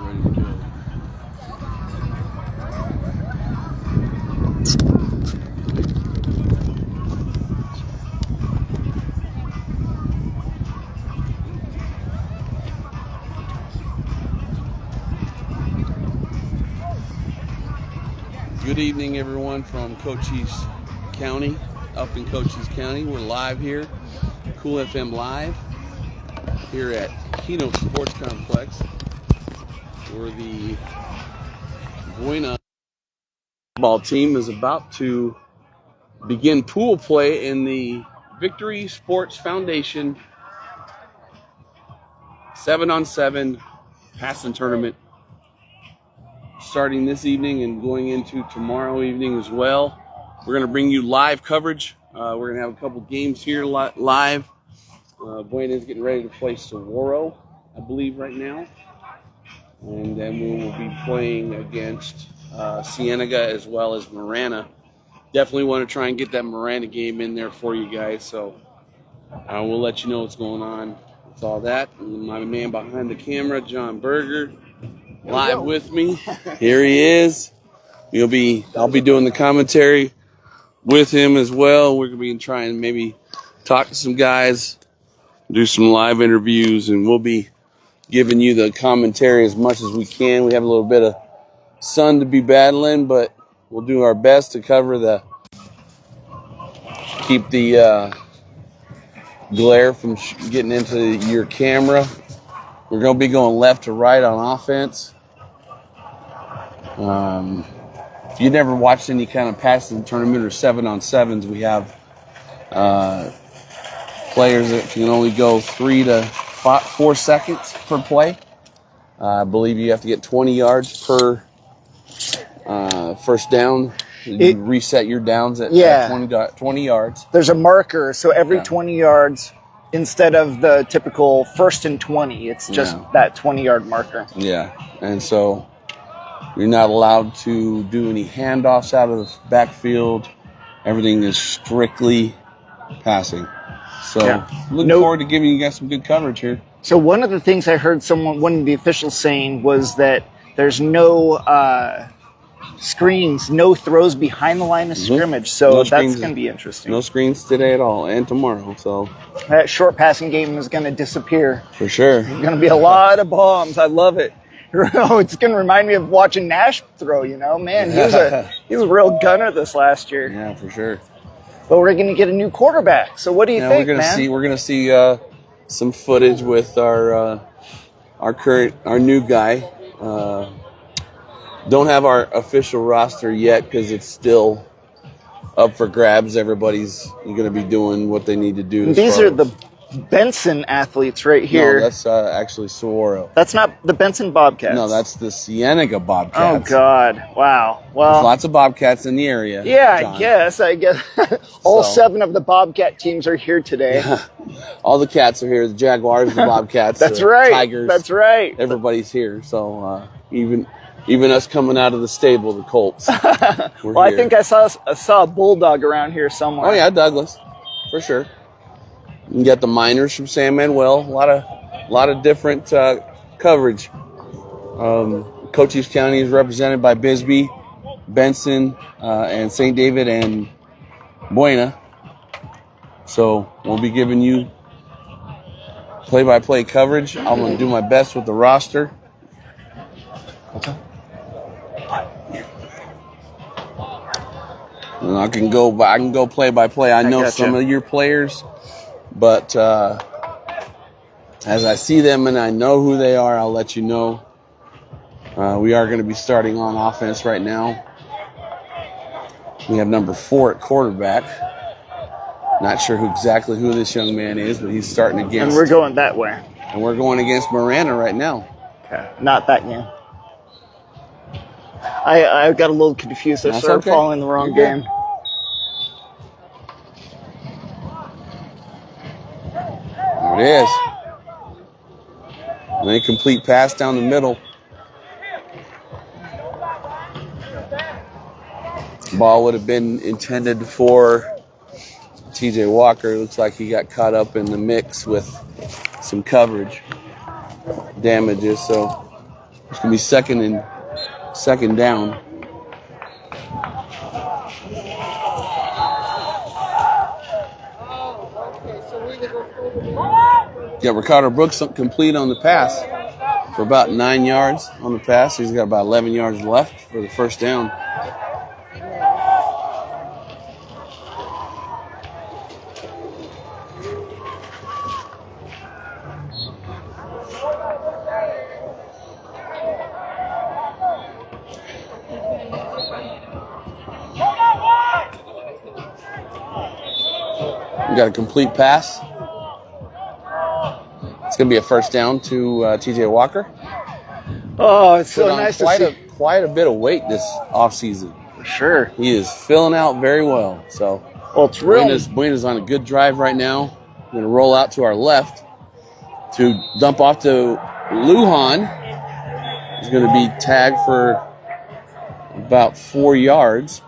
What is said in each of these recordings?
ready to go. Good evening, everyone, from Cochise County, up in Cochise County. We're live here, Cool FM Live, here at Kino Sports Complex, where the Buena ball team is about to begin pool play in the Victory Sports Foundation 7-on-7 passing tournament, starting this evening and going into tomorrow evening as well. We're going to bring you live coverage. We're going to have a couple games here live. Buena is getting ready to play Saguaro, I believe, right now. And then we will be playing against Cienega as well as Marana. Definitely want to try and get that Marana game in there for you guys. So we'll let you know what's going on with all that. And my man behind the camera, John Berger, live with me. Here he is. I'll be doing the commentary with him as well. We're going to be trying to maybe talk to some guys, do some live interviews, and we'll be giving you the commentary as much as we can. We have a little bit of sun to be battling, but we'll do our best to cover keep the glare from getting into your camera. We're going to be going left to right on offense. If you never watched any kind of passing tournament or 7-on-7s, we have players that can only go 3 to 4 seconds per play. I believe you have to get 20 yards per first down. You reset your downs at 20 yards. There's a marker, so every 20 yards, instead of the typical 1st and 20, it's just that 20-yard marker. Yeah, and so you're not allowed to do any handoffs out of the backfield. Everything is strictly passing. So looking forward to giving you guys some good coverage here. So one of the things I heard one of the officials saying was that there's no screens, no throws behind the line of scrimmage. So that's going to be interesting. No screens today at all, and tomorrow. So that short passing game is going to disappear. For sure. There's going to be a lot of bombs. I love it. It's going to remind me of watching Nash throw, Man, he was a real gunner this last year. Yeah, for sure. But we're going to get a new quarterback. So what do you think, man? We're going to see some footage with our new guy. Don't have our official roster yet because it's still up for grabs. Everybody's going to be doing what they need to do. These are the Benson athletes right here. No, that's actually Saguaro. That's not the Benson Bobcats. No, that's the Cienega Bobcats. Oh, God. Wow. Well, there's lots of Bobcats in the area. Yeah, John. I guess. All 7 of the Bobcat teams are here today. Yeah. All the cats are here. The Jaguars, the Bobcats, that's the right. Tigers. That's right. Everybody's here. So even us coming out of the stable, the Colts. Well, I think I saw a Bulldog around here somewhere. Oh, yeah, Douglas. For sure. You got the Miners from San Manuel. A lot of different coverage. Cochise County is represented by Bisbee, Benson, and St. David and Buena. So we'll be giving you play-by-play coverage. I'm going to do my best with the roster. And I can go play-by-play. I know some of your players. But as I see them and I know who they are, I'll let you know. We are going to be starting on offense right now. We have number 4 at quarterback. Not sure exactly who this young man is, but he's starting against. And we're going that way. And we're going against Marana right now. Okay, not that game. I got a little confused. I started following the wrong game. There it is. An incomplete pass down the middle. Ball would have been intended for TJ Walker. It looks like he got caught up in the mix with some coverage damages. So It's going to be second down. Got Ricardo Brooks complete on the pass for about 9 yards on the pass. He's got about 11 yards left for the first down. We got a complete pass. It's going to be a first down to T.J. Walker. Oh, it's so nice to see. Quite a bit of weight this offseason. For sure. He is filling out very well. So, well, it's real. Buena's on a good drive right now. We're going to roll out to our left to dump off to Lujan. He's going to be tagged for about 4 yards.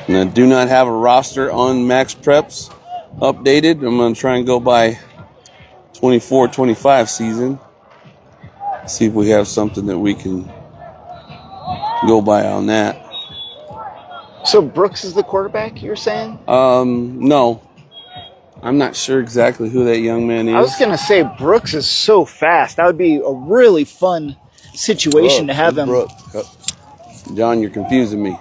And I do not have a roster on Max Preps updated. I'm going to try and go by 24-25 season. See if we have something that we can go by on that. So Brooks is the quarterback, you're saying? No. I'm not sure exactly who that young man is. I was going to say Brooks is so fast. That would be a really fun situation to have him. Brooks. John, you're confusing me.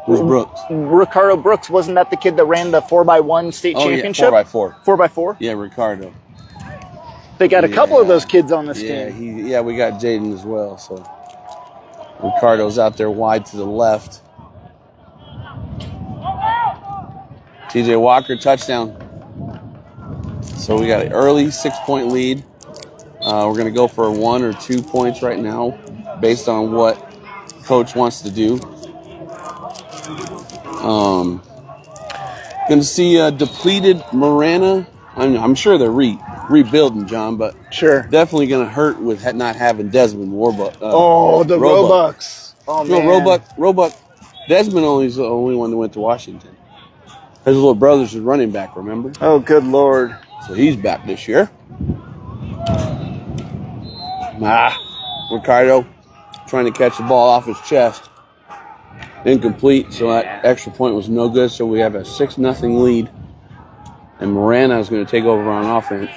Who's Brooks? Ricardo Brooks. Wasn't that the kid that ran the 4x1 state championship? Yeah, 4x4. 4x4? Yeah, Ricardo. They got a couple of those kids on this team. Yeah, we got Jaden as well. So Ricardo's out there wide to the left. T.J. Walker, touchdown. So we got an early 6-point lead. We're going to go for 1 or 2 points right now based on what coach wants to do. Going to see a depleted Marana. I'm sure they're rebuilding, John, but sure, definitely going to hurt with not having Desmond Warbuck. The Roebucks. Oh, man. Roebuck. Desmond is the only one that went to Washington. His little brother's his running back, remember? Oh, good Lord. So he's back this year. Ricardo trying to catch the ball off his chest. Incomplete, so that extra point was no good. So we have a 6-0 lead. And Marana is going to take over on offense.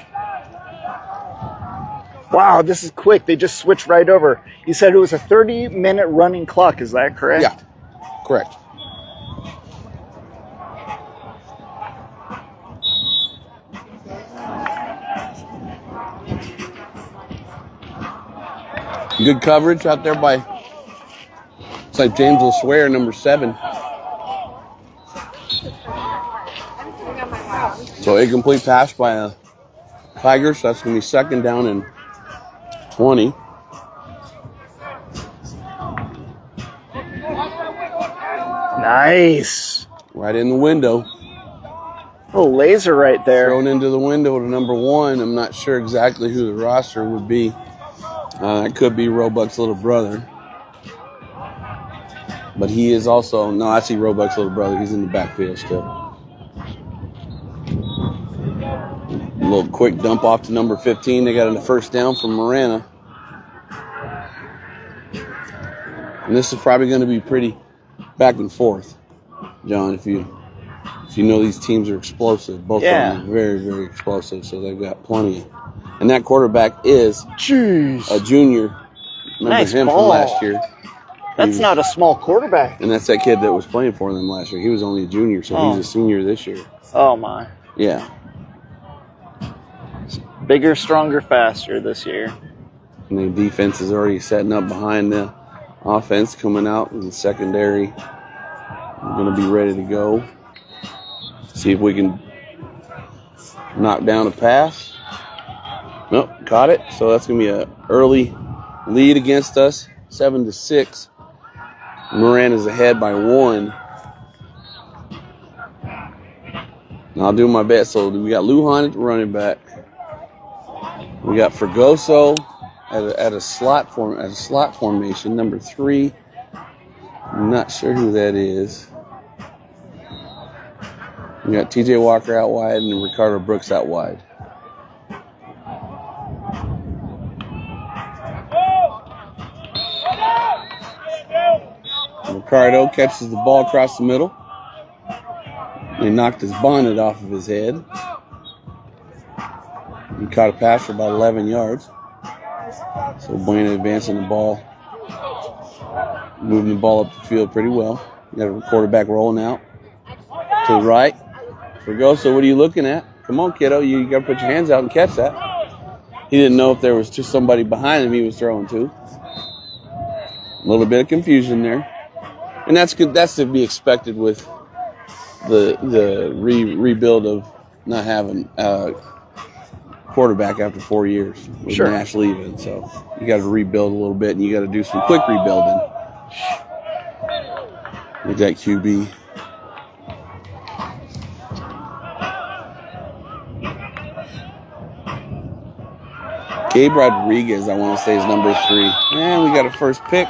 Wow, this is quick. They just switched right over. You said it was a 30-minute running clock. Is that correct? Yeah, correct. Good coverage out there by, it's like James will swear, number 7. So incomplete pass by Tigers. So that's going to be second down and 20. Nice. Right in the window. Oh, laser right there. Thrown into the window to number 1. I'm not sure exactly who the roster would be. It could be Roebuck's little brother. But he is also, no, I see Roebuck's little brother. He's in the backfield still. A little quick dump off to number 15. They got a first down from Marana. And this is probably going to be pretty back and forth, John, if you know these teams are explosive. Both of them are very, very explosive, so they've got plenty. And that quarterback is a junior. Remember nice him ball. from last year. That's not a small quarterback. And that's that kid that was playing for them last year. He was only a junior, so he's a senior this year. Oh, my. Yeah. Bigger, stronger, faster this year. And the defense is already setting up behind the offense, coming out in the secondary. We're going to be ready to go. See if we can knock down a pass. Nope, caught it. So that's going to be an early lead against us, 7-6. Marana's ahead by 1. And I'll do my best. So we got Lujan at the running back. We got Fregoso at a slot formation, number 3. I'm not sure who that is. You got TJ Walker out wide and Ricardo Brooks out wide. Ricardo catches the ball across the middle. He knocked his bonnet off of his head. He caught a pass for about 11 yards. So Buena advancing the ball, moving the ball up the field pretty well. You got a quarterback rolling out to the right. Fregoso, what are you looking at? Come on, kiddo. You got to put your hands out and catch that. He didn't know if there was just somebody behind him he was throwing to. A little bit of confusion there. And that's good. That's to be expected with the rebuild of not having quarterback after 4 years with Nash leaving. So you got to rebuild a little bit, and you got to do some quick rebuilding with that QB. Gabe Rodriguez, I want to say, is number 3. And we got a first pick.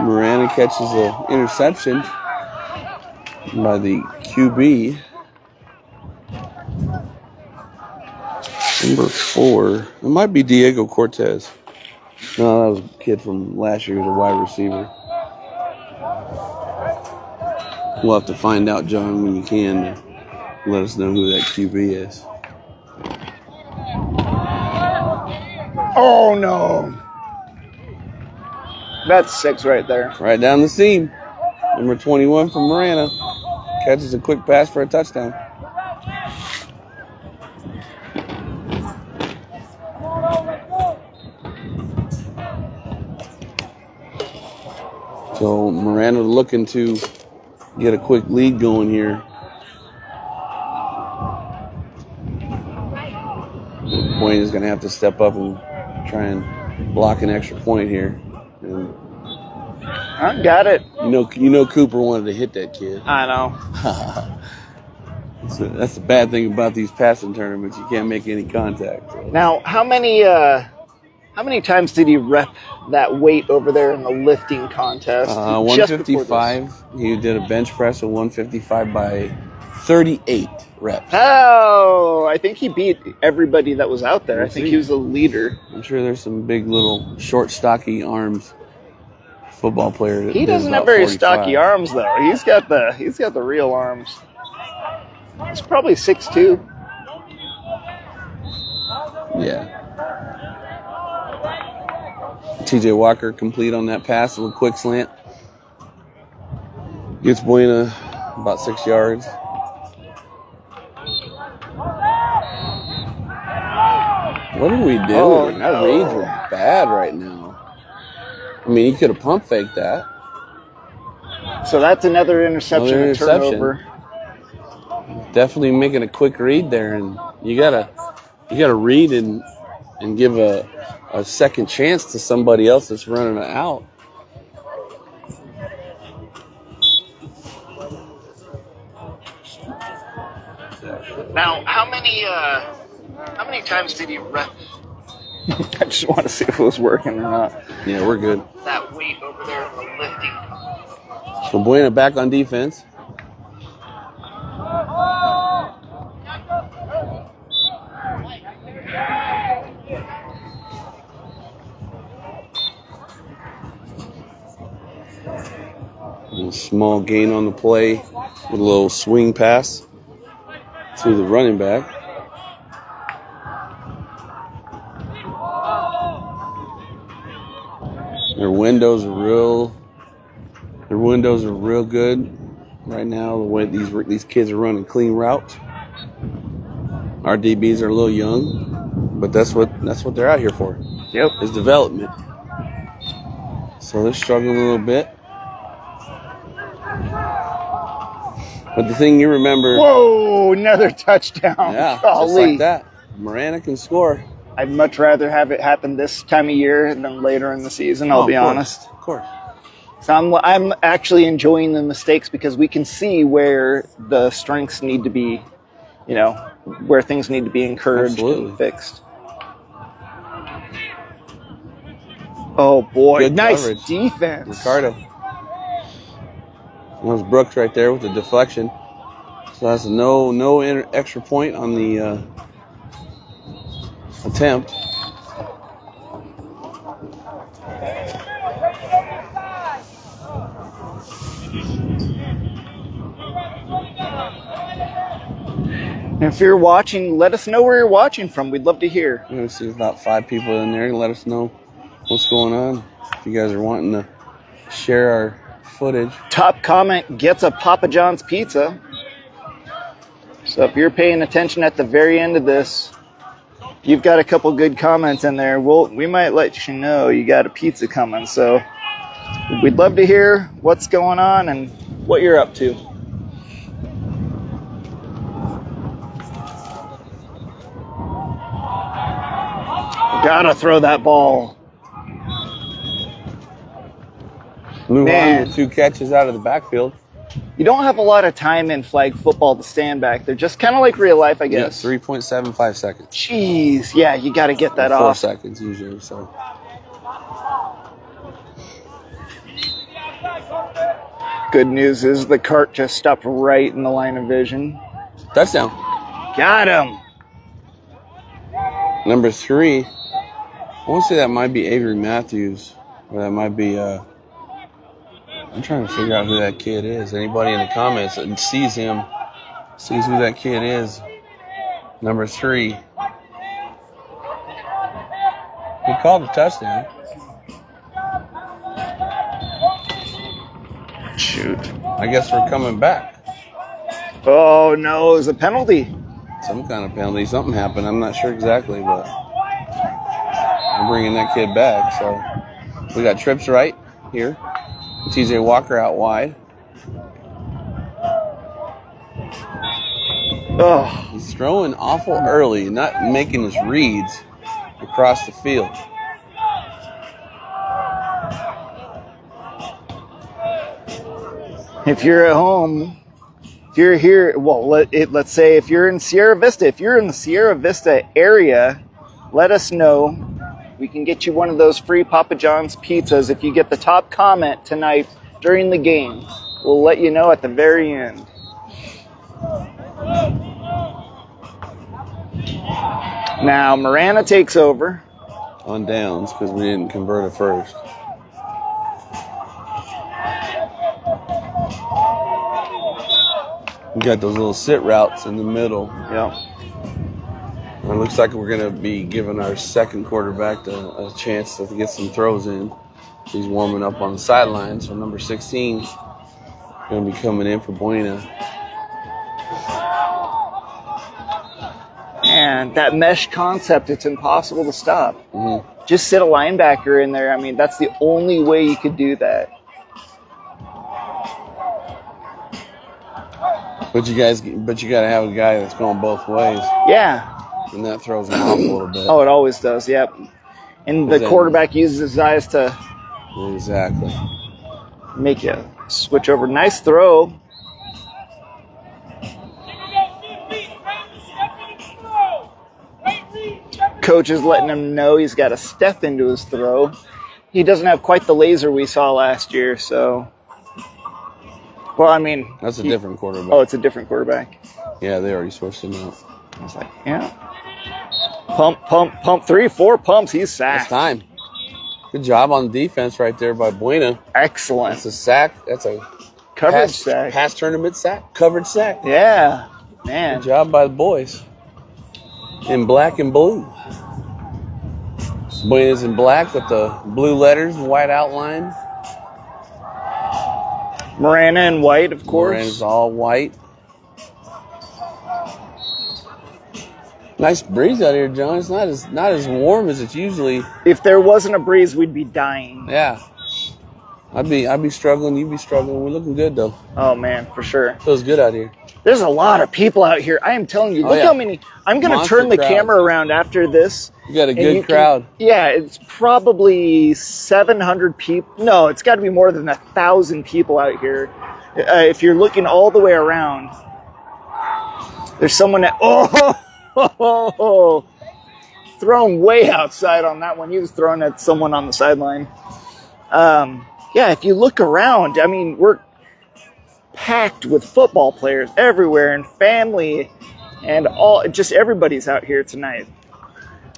Miranda catches an interception by the QB. Number 4. It might be Diego Cortez. No, that was a kid from last year, who was a wide receiver. We'll have to find out, John, when you can. Let us know who that QB is. Oh, no. That's 6 right there. Right down the seam. Number 21 from Miranda. Catches a quick pass for a touchdown. So Miranda looking to get a quick lead going here. Point is going to have to step up and try and block an extra point here. And I got it. You know Cooper wanted to hit that kid. I know. So that's the bad thing about these passing tournaments. You can't make any contact. So. Now, how many times did he rep that weight over there in the lifting contest? 155. He did a bench press of 155 by 38 reps. Oh, I think he beat everybody that was out there. I think he was the leader. I'm sure there's some big little short, stocky arms football player. That he doesn't have very stocky arms though. He's got the real arms. He's probably 6'2". Yeah. TJ Walker complete on that pass, a little quick slant. Gets Buena about 6 yards. What are we doing? Oh, no. Our reads were bad right now. I mean, he could have pump faked that. So that's another interception. And turnover. Definitely making a quick read there, and you gotta read and give a second chance to somebody else that's running it out. Now, how many times did he rep? I just want to see if it was working or not. Yeah, we're good. That weight over there in the lifting. So Buena back on defense. A small gain on the play with a little swing pass to the running back. Their windows are real good right now. The way these kids are running clean routes. Our DBs are a little young, but that's what they're out here for. Yep, is development. So they're struggling a little bit. But the thing you remember... Whoa, another touchdown. Yeah, golly. just like that. Miranda can score. I'd much rather have it happen this time of year than later in the season, I'll be honest. Of course. So I'm actually enjoying the mistakes because we can see where the strengths need to be, where things need to be encouraged and fixed. Oh, boy. Good nice coverage. Defense. Ricardo. That was Brooks right there with the deflection. So that's a no extra point on the attempt. And if you're watching, let us know where you're watching from. We'd love to hear. I'm going to see about 5 people in there. Let us know what's going on. If you guys are wanting to share our footage. Top comment gets a Papa John's pizza. So if you're paying attention at the very end of this, you've got a couple good comments in there. We might let you know you got a pizza coming. So we'd love to hear what's going on and what you're up to. Gotta throw that ball. Move on with 2 catches out of the backfield. You don't have a lot of time in flag football to stand back. They're just kind of like real life, I guess. Yeah, 3.75 seconds. Jeez, yeah, you got to get that 4 off. 4 seconds usually, so. Good news is the cart just stopped right in the line of vision. Touchdown. Got him. Number 3. I want to say that might be Avery Matthews, or that might be, I'm trying to figure out who that kid is. Anybody in the comments that sees him, sees who that kid is. Number 3. He called a touchdown. Shoot. I guess we're coming back. Oh, no, it was a penalty. Some kind of penalty. Something happened. I'm not sure exactly, but I'm bringing that kid back. So we got trips right here. TJ Walker out wide. Oh, He's throwing awful early, not making his reads across the field. if you're at home, if you're here, well, let's say if you're in Sierra Vista, if you're in the Sierra Vista area, let us know. We can get you one of those free Papa John's pizzas if you get the top comment tonight during the game. We'll let you know at the very end. Now, Marana takes over. On downs because we didn't convert at first. We got those little sit routes in the middle. Yeah. It looks like we're going to be giving our second quarterback a chance to get some throws in. He's warming up on the sideline, so number 16 is going to be coming in for Buena. And that mesh concept, it's impossible to stop. Mm-hmm. Just sit a linebacker in there. I mean, that's the only way you could do that. But you got to have a guy that's going both ways. Yeah. And that throws him off a little bit. Oh, it always does, yep. And the quarterback uses his eyes to exactly make you switch over. Nice throw. Coach is letting him know he's got to step into his throw. He doesn't have quite the laser we saw last year, so. Well, I mean. That's a different quarterback. Oh, it's a different quarterback. Yeah, they already switched him out. I was like, yeah. Pump, 3, 4 pumps. He's sacked. That's time. Good job on defense right there by Buena. Excellent. That's a sack. That's a coverage sack. Pass tournament sack. Covered sack. Yeah, man. Good job by the boys. In black and blue. Buena's in black with the blue letters, white outline. Marana in white, of course. Marana's all white. Nice breeze out here, John. It's not as warm as it's usually. If there wasn't a breeze, we'd be dying. Yeah. I'd be struggling. You'd be struggling. We're looking good though. Oh man, for sure. Feels good out here. There's a lot of people out here. I am telling you. Look how many. I'm going to turn the camera around after this. You got a good crowd. Yeah, it's probably 700 people. No, it's got to be more than 1,000 people out here. If you're looking all the way around, there's someone that. Oh, thrown way outside on that one. He was throwing at someone on the sideline. Yeah, if you look around, I mean, packed with football players everywhere and family and all. Just everybody's out here tonight.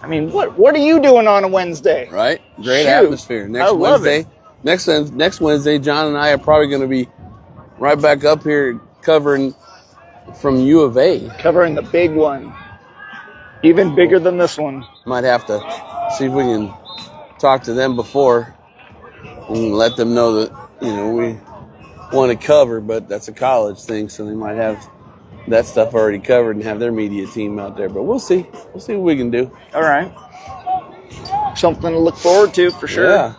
I mean, what are you doing on a Wednesday? Right? Great Shoot. atmosphere. Next I love Wednesday, it. next Wednesday, John and I are probably going to be right back up here covering from U of A. Covering the big one. Even bigger than this one. Might have to see if we can talk to them before and let them know that, you know, we want to cover, but that's a college thing, so they might have that stuff already covered and have their media team out there. But we'll see. We'll see what we can do. All right. Something to look forward to for sure. Yeah.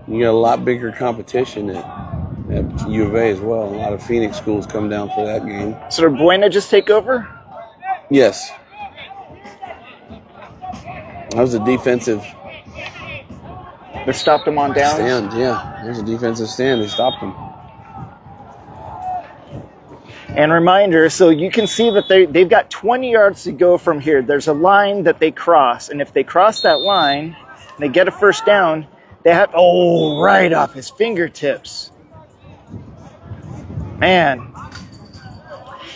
You got a lot bigger competition at U of A as well. A lot of Phoenix schools come down for that game. So did Buena just take over? Yes. That was a defensive They stopped him on down. stand. Yeah, there's a defensive stand. They stopped him. And reminder, so you can see that they've got 20 yards to go from here. There's a line that they cross, and if they cross that line and they get a first down, they have, right off his fingertips. Man.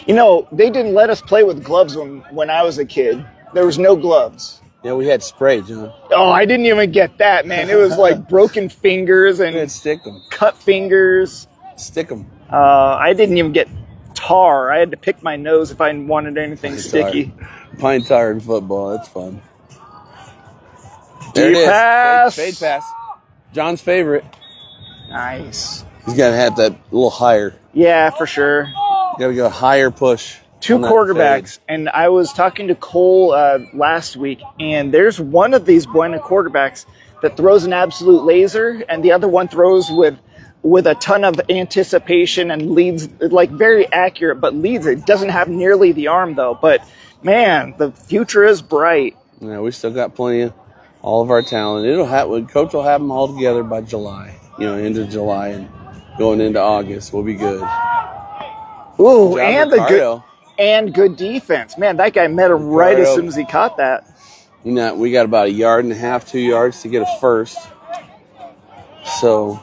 You know, they didn't let us play with gloves when I was a kid. There was no gloves. Yeah, we had spray, John. Oh, I didn't even get that, man. It was like broken fingers and Let's stick them. cut fingers. Stick them. I didn't even get tar. I had to pick my nose if I wanted anything sticky. Pine tar in football. That's fun. Deep pass. Fade pass. John's favorite. Nice. He's got to have that a little higher. Yeah, for sure. Got to go higher push. Two quarterbacks, and I was talking to Cole last week, and there's one of these Buena quarterbacks that throws an absolute laser, and the other one throws with a ton of anticipation and leads, like very accurate, but leads it. Doesn't have nearly the arm, though. But, man, the future is bright. Yeah, we still got plenty of all of our talent. Coach will have them all together by July, into July and going into August. We'll be good. Ooh, and good defense. Man, that guy met him right as soon as he caught that. We got about 1.5 yards, 2 yards to get a first. So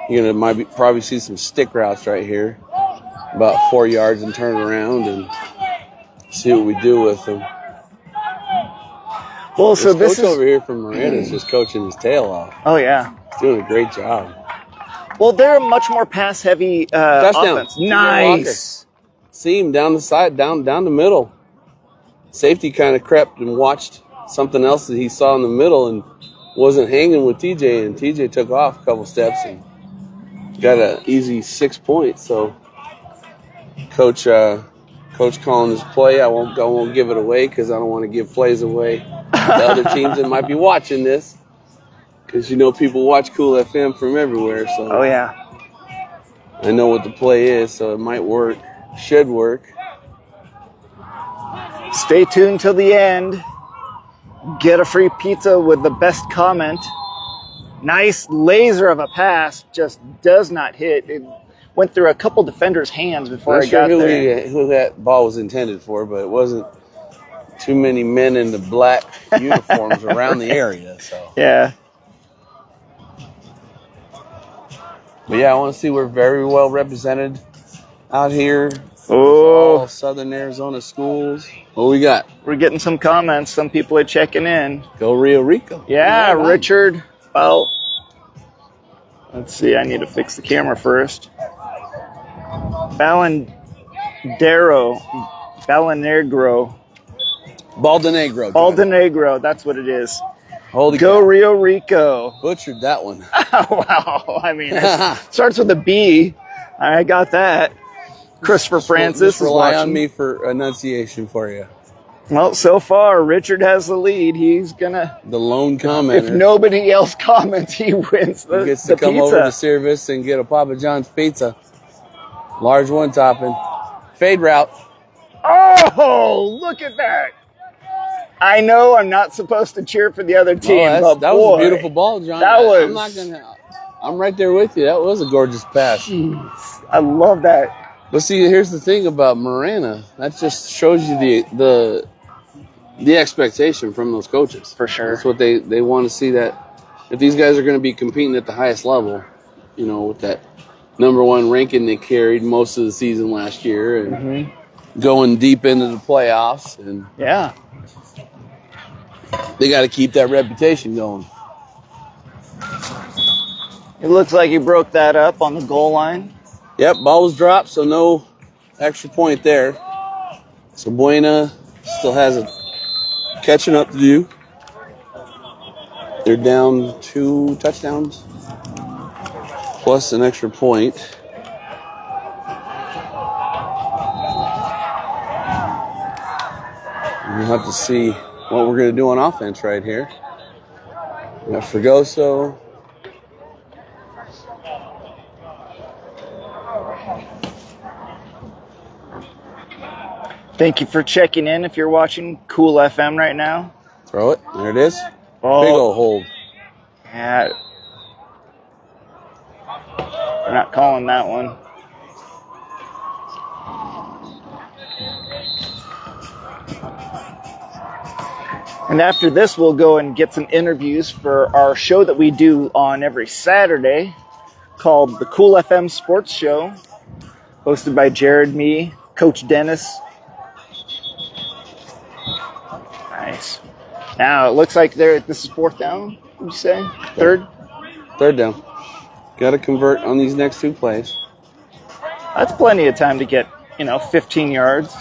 you're gonna probably see some stick routes right here, about 4 yards, and turn around and see what we do with them. Well, so this coach over here from Miranda is just coaching his tail off. Oh yeah, he's doing a great job. Well, they're a much more pass-heavy offense. Nice. See him down the side, down the middle. Safety kind of crept and watched something else that he saw in the middle and wasn't hanging with TJ, and TJ took off a couple steps and got an easy 6 points. So coach calling his play. I won't give it away because I don't want to give plays away to other teams that might be watching this, because people watch Cool FM from everywhere. So oh yeah, I know what the play is, so it might work. Should work. Stay tuned till the end. Get a free pizza with the best comment. Nice laser of a pass, just does not hit. It went through a couple defenders' hands before I got there. Who that ball was intended for, but it wasn't too many men in the black uniforms around the area. So yeah. But yeah, I want to see we're very well represented out here. Oh, all Southern Arizona schools. What we got? We're getting some comments. Some people are checking in. Go Rio Rico. Yeah, Richard. Well, let's see. I need to fix the camera first. Baldanegro. Baldanegro. That's what it is. Holy Go cow. Rio Rico. Butchered that one. Wow. I mean, it starts with a B. I got that. Christopher Francis just rely is watching. on me for enunciation for you. Well, so far, Richard has the lead. He's gonna. The lone commenter. If nobody else comments, he wins the He gets to come pizza. over to Service and get a Papa John's pizza. Large one topping. Fade route. Oh, look at that. I know I'm not supposed to cheer for the other team, but that was a beautiful ball, John. That was. I'm right there with you. That was a gorgeous pass. Jeez, I love that. But see, here's the thing about Marana. That just shows you the expectation from those coaches. For sure. That's what they want to see, that if these guys are going to be competing at the highest level, with that #1 ranking they carried most of the season last year, and going deep into the playoffs. And yeah, they got to keep that reputation going. it looks like he broke that up on the goal line. Yep, ball was dropped, so no extra point there. So Buena still has a catching up to do. They're down 2 touchdowns plus an extra point. We'll have to see what we're going to do on offense right here. We got Fregoso. Thank you for checking in if you're watching Cool FM right now. Throw it. There it is. Oh. Big old hold. Yeah. They're not calling that one. And after this, we'll go and get some interviews for our show that we do on every Saturday called the Cool FM Sports Show, hosted by Jared, me, Coach Dennis. Nice. Now, it looks like this is 4th down, would you say? 3rd? 3rd down. Got to convert on these next 2 plays. That's plenty of time to get, 15 yards.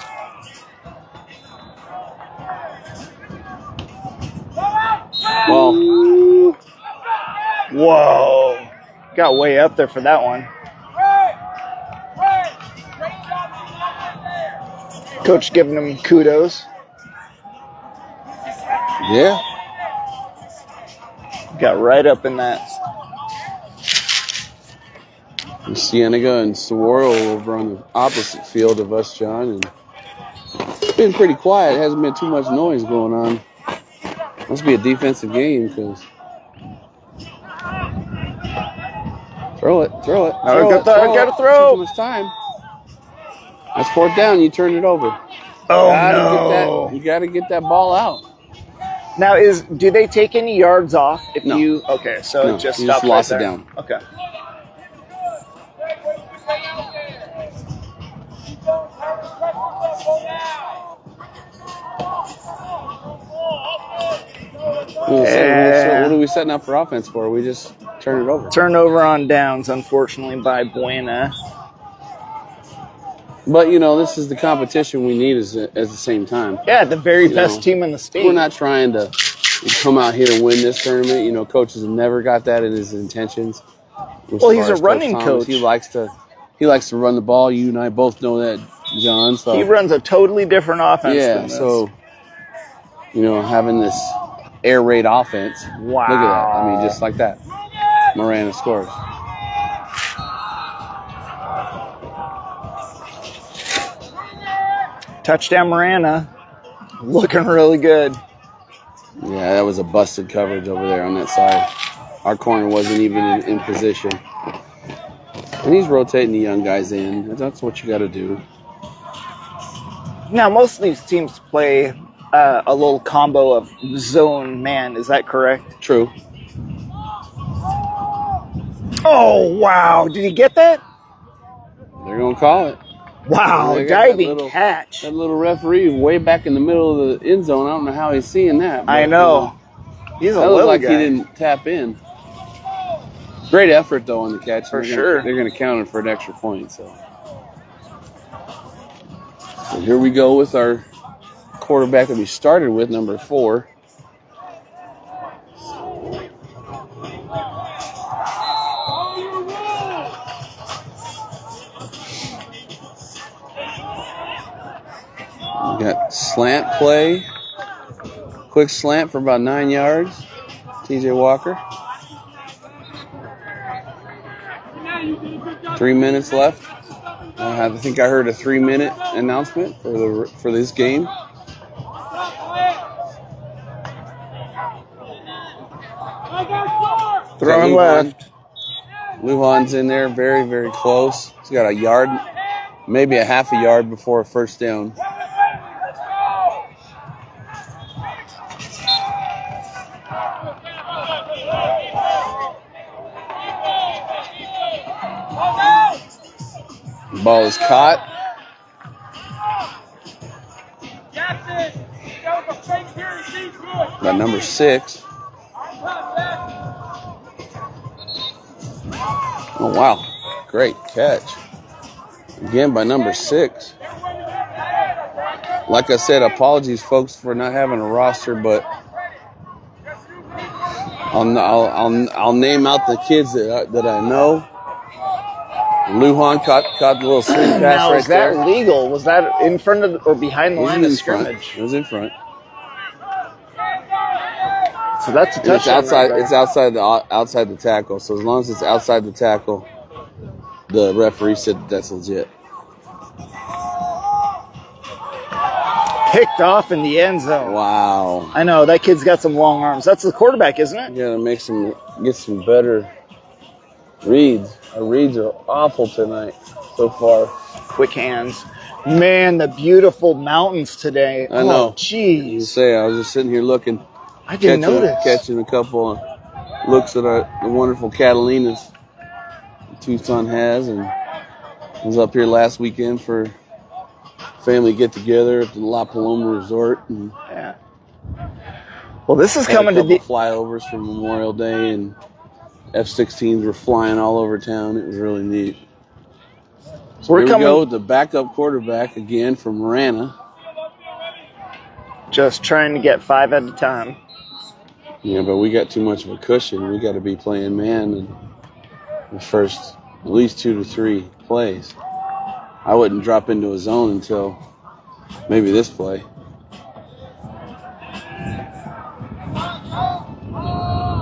Well, whoa. Got way up there for that one. Coach giving him kudos. Yeah. Got right up in that. Cienega and Saguaro over on the opposite field of us, John. And it's been pretty quiet. It hasn't been too much noise going on. Must be a defensive game because. Throw it. Gotta throw. Too much time. That's 4th down. You turn it over. Oh, no. You got to get that ball out. Now, do they take any yards off if No. you? Okay, so No, it just you stops just lost right it there. down. Okay. What are we setting up for offense for? We just turn it over. Turnover on downs, unfortunately, by Buena. But, this is the competition we need at the same time. Yeah, the very best team in the state. We're not trying to come out here and win this tournament. Coach has never got that in his intentions. Well, he's a running coach. He likes to run the ball. You and I both know that, John. So he runs a totally different offense than this. So, having this air raid offense. Wow. Look at that. I mean, just like that. Marana scores. Touchdown, Marana. Looking really good. Yeah, that was a busted coverage over there on that side. Our corner wasn't even in position. And he's rotating the young guys in. That's what you got to do. Now, most of these teams play a little combo of zone man. Is that correct? True. Oh, wow. Did he get that? They're going to call it. Wow, diving catch. That little referee way back in the middle of the end zone. I don't know how he's seeing that. I know. He's a that little looked like guy. He didn't tap in. Great effort, though, on the catch. For sure. They're going to count it for an extra point. So here we go with our quarterback that we started with, number 4. We got slant play. Quick slant for about 9 yards. TJ Walker. 3 minutes left. I think I heard a 3-minute announcement for this game. Throwing left. Lujan's in there, very, very close. He's got a yard, maybe a half a yard before a first down. Ball is caught. By number 6. Oh, wow. Great catch. Again by number 6. Like I said, apologies, folks, for not having a roster, but I'll name out the kids that I know. Lujan caught the little swing pass now, right is that there. legal? Was that in front of or behind the line of scrimmage? It was in front. So that's a touchdown. It's outside. It's outside the tackle. So as long as it's outside the tackle, the referee said that's legit. Picked off in the end zone. Wow. I know that kid's got some long arms. That's the quarterback, isn't it? You gotta get some better reads. Our reads are awful tonight so far. Quick hands. Man, the beautiful mountains today. I know. Jeez. You say, I was just sitting here looking. I didn't notice. Catching a couple of looks at the wonderful Catalinas Tucson has, and I was up here last weekend for family get-together at the La Paloma Resort. And yeah. Well, this is coming to be flyovers for Memorial Day, and F-16s were flying all over town. It was really neat. So here we go with the backup quarterback again from Marana. Just trying to get 5 at a time. Yeah, but we got too much of a cushion. We got to be playing man in the first at least 2 to 3 plays. I wouldn't drop into a zone until maybe this play.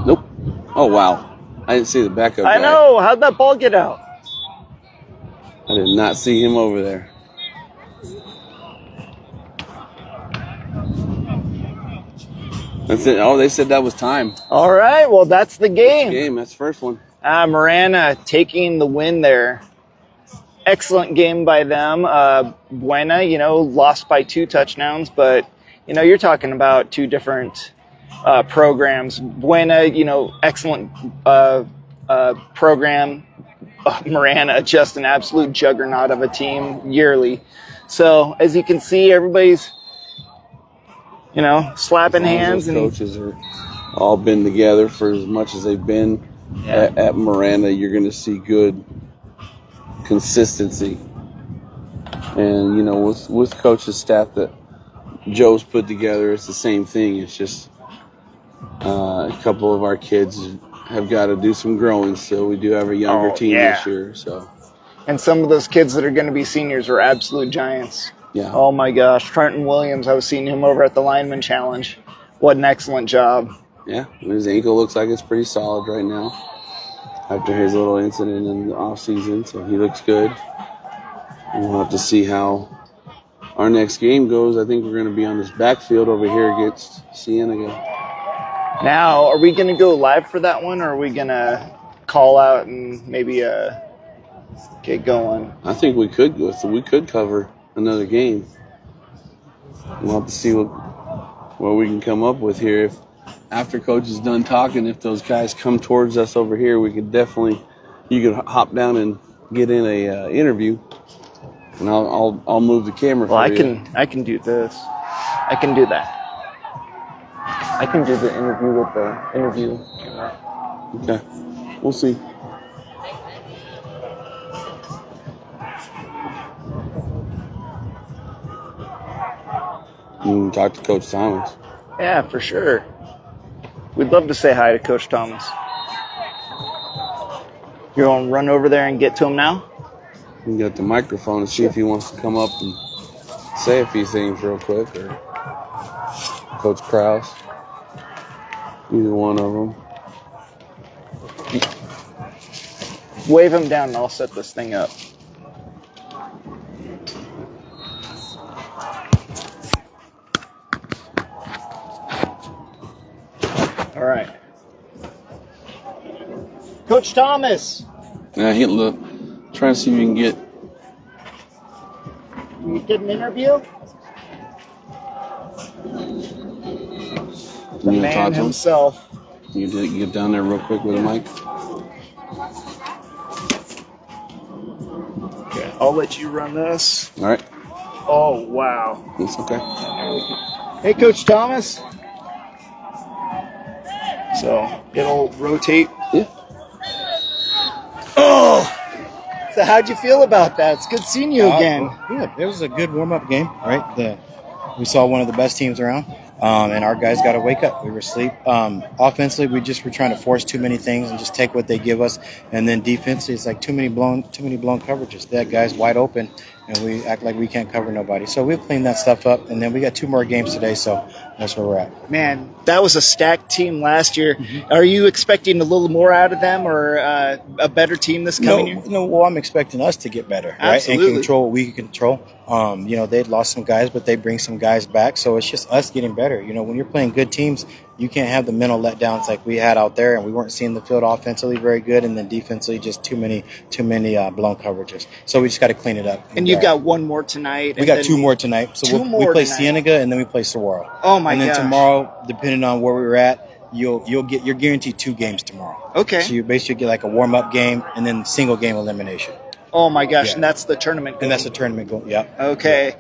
Nope. Oh, wow. I didn't see the backup guy. I know. How'd that ball get out? I did not see him over there. That's it. Oh, they said that was time. All right. Well, that's the game. That's the first one. Marana taking the win there. Excellent game by them. Buena, lost by 2 touchdowns, but, you're talking about 2 different programs. Buena, excellent program. Marana, just an absolute juggernaut of a team yearly. So, as you can see, everybody's, slapping hands. And coaches are all been together for as much as they've been at Marana. You're going to see good consistency. And, with coaches' staff that Joe's put together, it's the same thing. It's just a couple of our kids have got to do some growing still. We do have a younger team this year. So, and some of those kids that are going to be seniors are absolute giants. Yeah. Oh, my gosh. Trenton Williams, I was seeing him over at the Lineman Challenge. What an excellent job. Yeah, his ankle looks like it's pretty solid right now after his little incident in the offseason, so he looks good. We'll have to see how our next game goes. I think we're going to be on this backfield over here against Cienega. Now, are we going to go live for that one, or are we going to call out and maybe get going? I think we could go. So we could cover another game. We'll have to see what we can come up with here. If after Coach is done talking, if those guys come towards us over here, we could definitely. You could hop down and get in a interview, and I'll move the camera. Well, for you. I can do this. I can do that. I can do the interview with the interview camera. Okay, we'll see. You can talk to Coach Thomas. Yeah, for sure. We'd love to say hi to Coach Thomas. You're going to run over there and get to him now? You can get the microphone and see if he wants to come up and say a few things real quick, or Coach Krause. Either one of them. Wave him down and I'll set this thing up. All right. Coach Thomas. Now, look, try to see if you can get. Can you get an interview? The man himself. You get down there real quick with a mic. Okay. I'll I'll let you run this. All right. Oh, wow. That's okay. Hey, Coach Thomas. So it'll rotate. Yeah. Oh! So how'd you feel about that? It's good seeing you again. Yeah, it was a good warm-up game, right? We saw one of the best teams around, and our guys got to wake up. We were asleep. Offensively, we just were trying to force too many things and just take what they give us. And then defensively, it's like too many blown coverages. That guy's wide open, and we act like we can't cover nobody. So we'll clean that stuff up, and then we got 2 more games today, so that's where we're at. Man, that was a stacked team last year. Mm-hmm. Are you expecting a little more out of them, or a better team this coming year? No. Well, I'm expecting us to get better, right? Absolutely. And control what we can control. They'd lost some guys, but they bring some guys back. So it's just us getting better. When you're playing good teams, you can't have the mental letdowns like we had out there, and we weren't seeing the field offensively very good, and then defensively just too many blown coverages. So we just got to clean it up. And you've got one more tonight. We got 2 more tonight. So we play tonight. Cienega, and then we play Saguaro. Oh my gosh. And then tomorrow, depending on where we're at, you're guaranteed 2 games tomorrow. Okay. So you basically get like a warm up game and then single game elimination. Oh my gosh, Yeah. and that's the tournament goal. And that's the tournament goal. Yeah. Okay.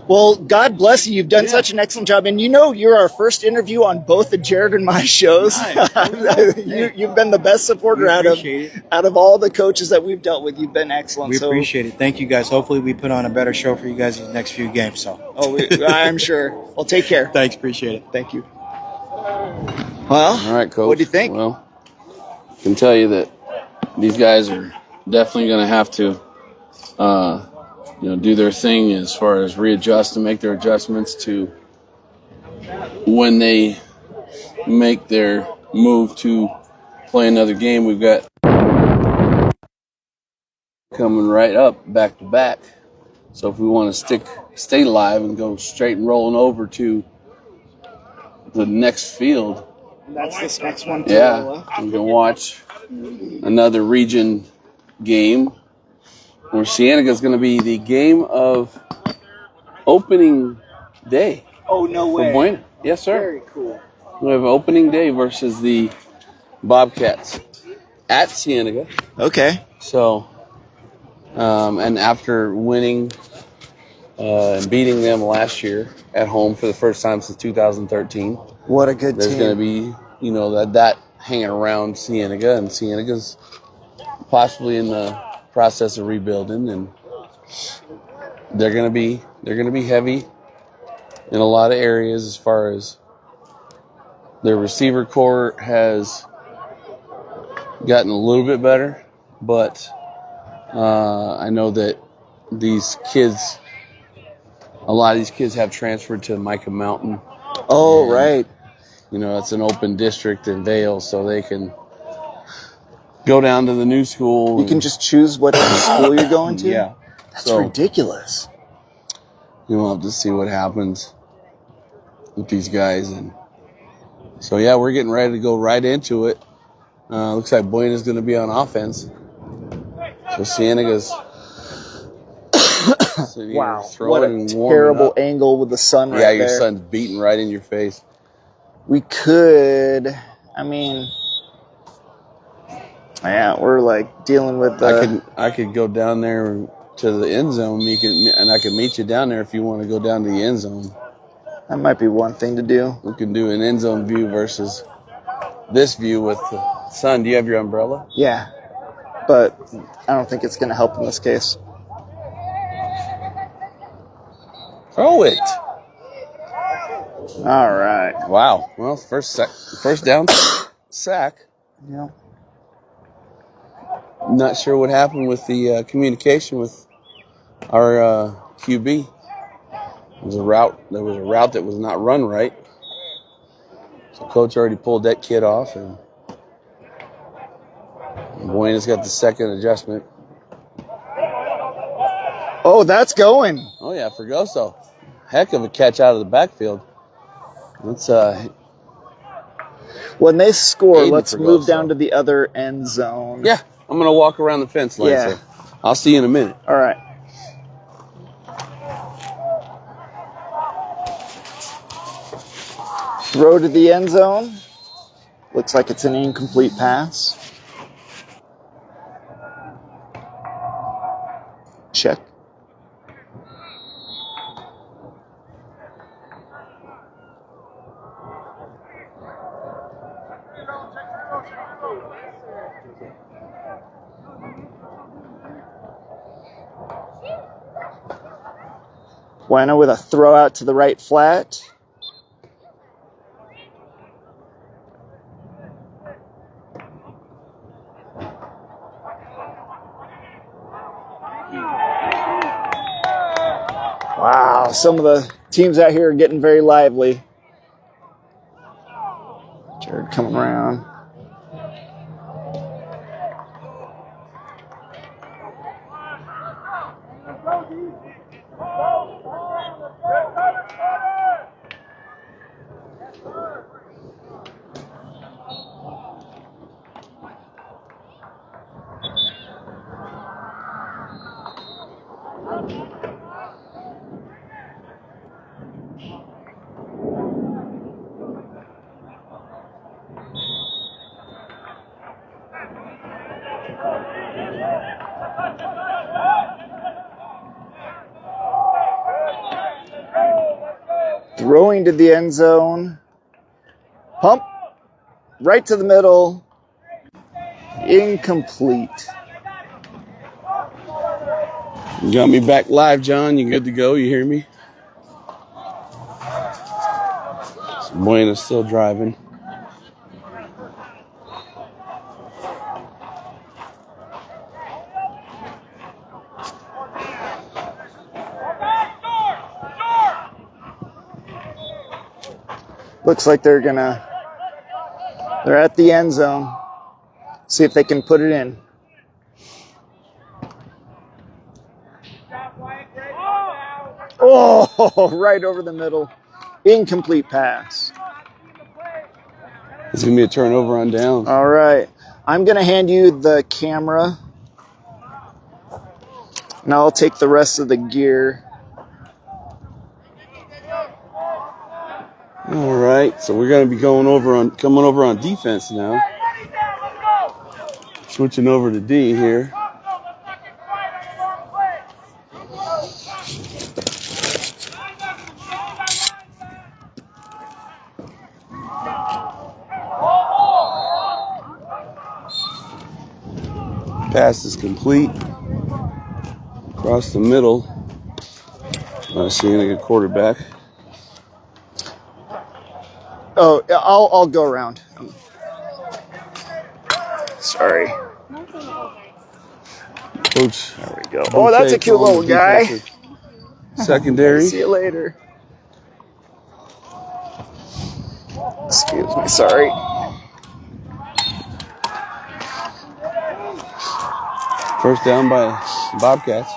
Well, God bless you. You've done such an excellent job. And you're our first interview on both the Jared and my shows. Nice. You've been the best supporter out of all the coaches that we've dealt with. You've been excellent. We appreciate it. Thank you guys. Hopefully we put on a better show for you guys in the next few games. So. I'm sure. Well, take care. Thanks. Appreciate it. Thank you. Well, All right, Coach. What do you think? Well, I can tell you that these guys are definitely going to have to, do their thing as far as readjust and make their adjustments to when they make their move to play another game. We've got coming right up back to back. So if we want to stay live and go straight and rolling over to the next field, that's this next one. yeah, we can watch another region game where Cienega is going to be the game of opening day. Oh, no way. For Buena. Yes, sir. Very cool. We have opening day versus the Bobcats at Cienega. Okay. So, and after winning and beating them last year at home for the first time since 2013, what a good there's team. going to be, that hanging around Cienega, and Cienega's possibly in the process of rebuilding, and they're going to be heavy in a lot of areas as far as their receiver core has gotten a little bit better, but I know that a lot of these kids have transferred to Micah Mountain. Oh, right. It's an open district in Vail, so they can go down to the new school. You can just choose what school you're going to? Yeah. That's ridiculous. We'll have to see what happens with these guys. And so, yeah, we're getting ready to go right into it. Looks like Buena's going to be on offense. So Cienega's wow. What a terrible angle with the sun right there. Yeah, your sun's beating right in your face. We could, we're like dealing with I could go down there to the end zone. And I can meet you down there if you want to go down to the end zone. That might be one thing to do. We can do an end zone view versus this view with the sun. Do you have your umbrella? Yeah, but I don't think it's going to help in this case. Throw it. All right. Wow. Well, first down sack. Yeah. Not sure what happened with the communication with our QB. There was a route that was not run right. So coach already pulled that kid off, and Buena's got the second adjustment. Oh, that's going. Oh yeah, Fregoso. Heck of a catch out of the backfield. Let's when they score, Aiden let's Fregoso. move down to the other end zone. Yeah, I'm gonna walk around the fence line. Yeah. So I'll see you in a minute. All right. Throw to the end zone. Looks like it's an incomplete pass. check. Buena with a throw out to the right flat. Wow, some of the teams out here are getting very lively. Jared coming around. Throwing to the end zone. Pump. Right to the middle. Incomplete. You got me back live, John. You good to go? You hear me? So Buena's still driving. Looks like they're at the end zone. See if they can put it in. Oh, right over the middle. Incomplete pass. It's going to be a turnover on downs. All right. I'm going to hand you the camera. And I'll take the rest of the gear. All right. So we're going to be coming over on defense now. Switching over to D here. Pass is complete. Across the middle. Seeing a good quarterback. Oh, I'll go around. Sorry. Coach. There we go. Oh, that's a cute little guy. Secondary. See you later. Excuse me, sorry. First down by Bobcats.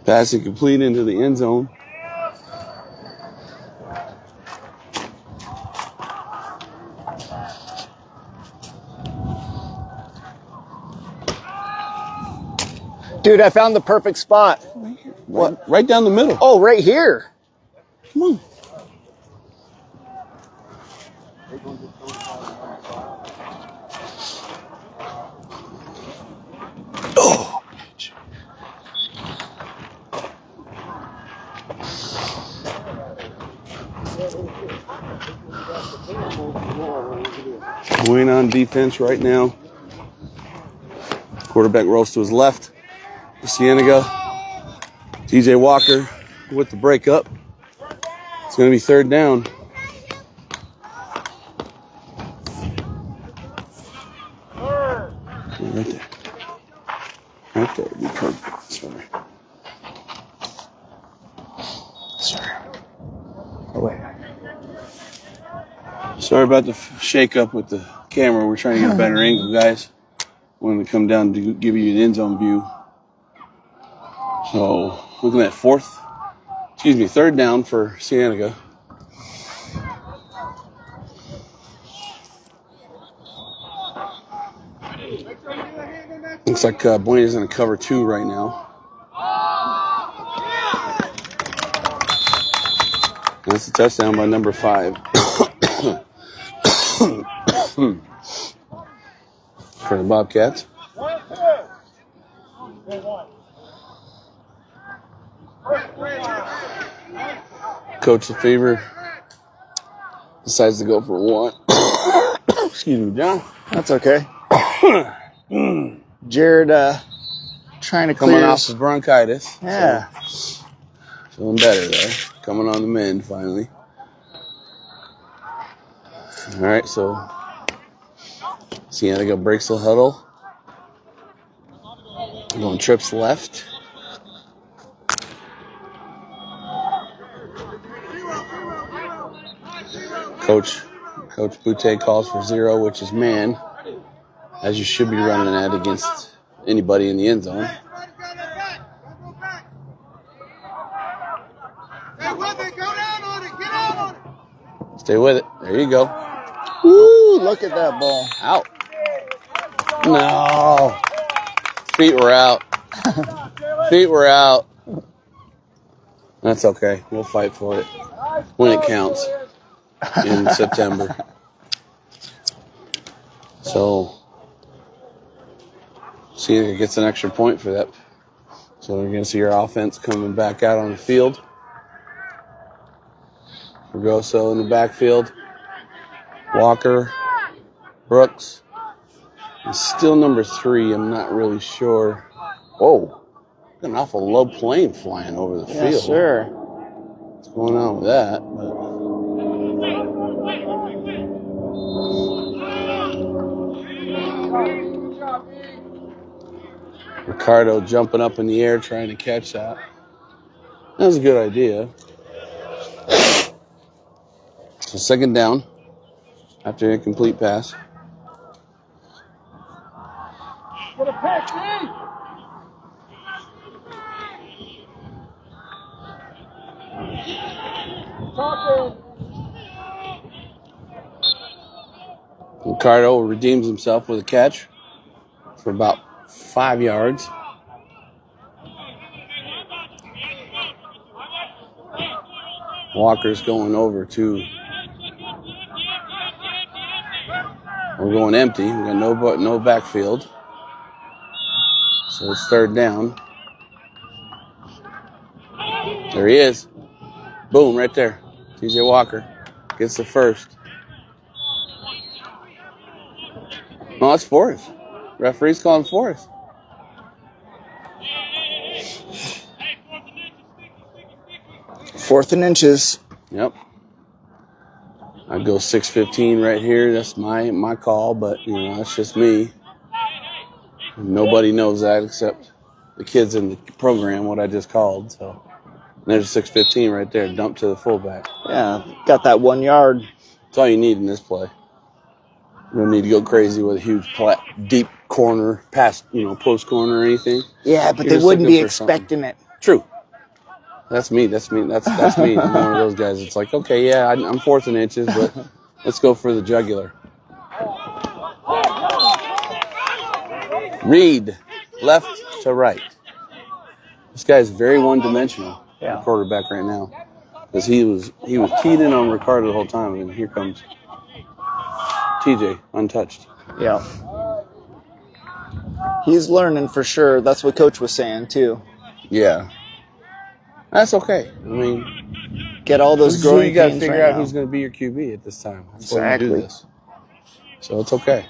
Passing complete into the end zone. Dude, I found the perfect spot. What? Right down the middle. Oh, right here. Come on. Oh. Buena on defense right now. Quarterback rolls to his left. Cienega. TJ Walker with the breakup. It's going to be third down. Right there. Right there. Be perfect. Sorry. Oh, wait. Sorry about the shake up with the camera. We're trying to get a better angle, guys. When we come down to give you an end zone view. So, looking at fourth Excuse me, third down for Cienega. Looks like Buena's in a cover 2 right now. And that's a touchdown by number 5. For the Bobcats. Coach LeFever decides to go for 1. Excuse me, John. That's okay. Jared trying to clear coming off of bronchitis. Yeah. So feeling better there. Coming on the mend finally. All right, so Cienega breaks the huddle. Going trips left. Coach Boutte calls for 0, which is man, as you should be running that against anybody in the end zone. Stay with it. There you go. Woo, look at that ball. Out. No. Feet were out. Feet were out. That's okay. We'll fight for it when it counts in September. So, Cienega gets an extra point for that. So we're going to see our offense coming back out on the field. Fregoso in the backfield. Walker, Brooks. And still number 3. I'm not really sure. Whoa. An awful low plane flying over the field. Yes, sir. What's going on with that? Ricardo jumping up in the air trying to catch that. That was a good idea. So second down after an incomplete pass. Ricardo redeems himself with a catch for about 5 yards. Walker's going over to. We're going empty. We got no backfield. So it's third down. There he is. Boom, right there. TJ Walker gets the first. No, it's fourth. Referee's calling fourth. Fourth and inches. Yep. I'd go 6:15 right here. That's my call, but you know that's just me. Nobody knows that except the kids in the program what I just called. So there's 6:15 right there. Dump to the fullback. Yeah, got that 1 yard. That's all you need in this play. You don't need to go crazy with a huge deep corner, past post corner or anything. Yeah, but they wouldn't be expecting it. True. That's me. That's me. That's me. I'm one of those guys. It's like, okay, yeah, I'm 4th and inches, but let's go for the jugular. Read left to right. This guy's very one-dimensional. Yeah. The quarterback right now, because he was keyed in on Ricardo the whole time, and here comes TJ untouched. Yeah. He's learning for sure. That's what Coach was saying too. Yeah. That's okay. I mean, get all those growing pains. You got to figure out who's going to be your QB at this time. That's exactly. why you do this. So it's okay.